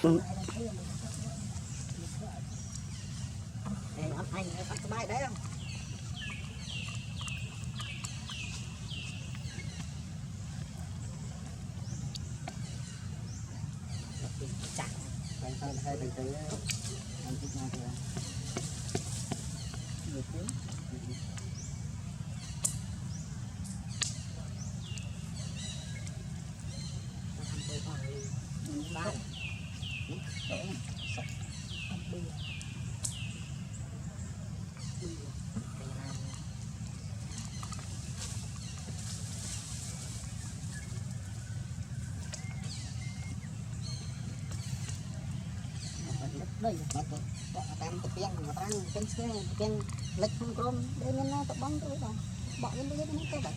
anh bắt cái bài đấy không chặt đây thôi hai từ từ anh thích nhau thì được chứ ba đây tam tập piang mà tăng cái piang lệch không crom đây nên nó tập bóng tôi đâu bỏ lên đây nó cái đấy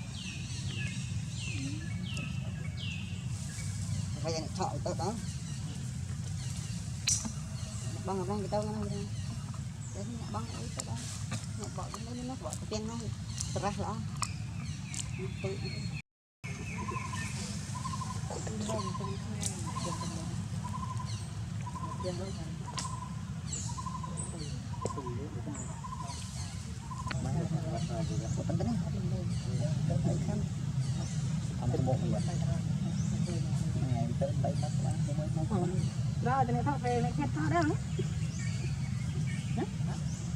hay là chọi tôi đó băng cái tao nó đấy băng ấy tôi đó bỏ lên đây nó bỏ cái piang nó ra đó rồi thì này thọ về này khét thọ đấy không?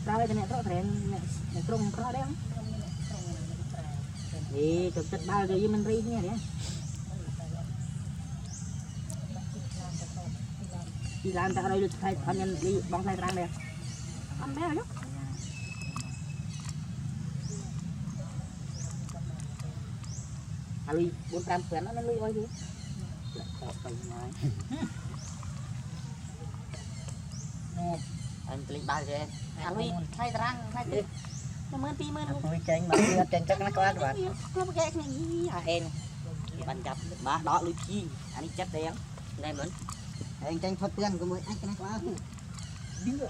Rồi thì này thọ về này trung thọ đấy không? Thì chụp chụp bao giờ mình ri nghe đấy. Đi làm tại đây được thay anh nhân đi bóng thay răng đây. Ăn bé rồi chứ. À lui 400 phèn nó lui ơi đi. Anh lấy bao giờ à lui thay răng thay đi. Nó mơn tí mơn. Lui chênh mà chênh chắc nó có các bạn. Nó cái này à em. Bạn chập ba đó lui chi. Anh đi chết đen. Đây mình. Anh tranh thoát tiền của mới anh cái này quá. Đứng rồi.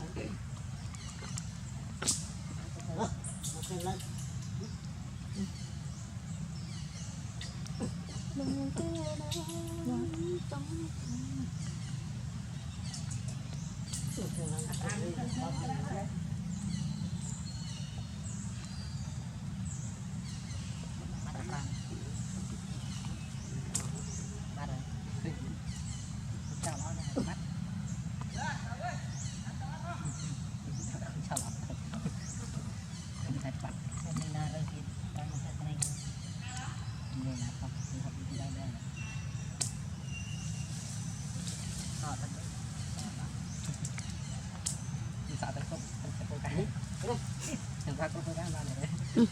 Đừng ra con cái này.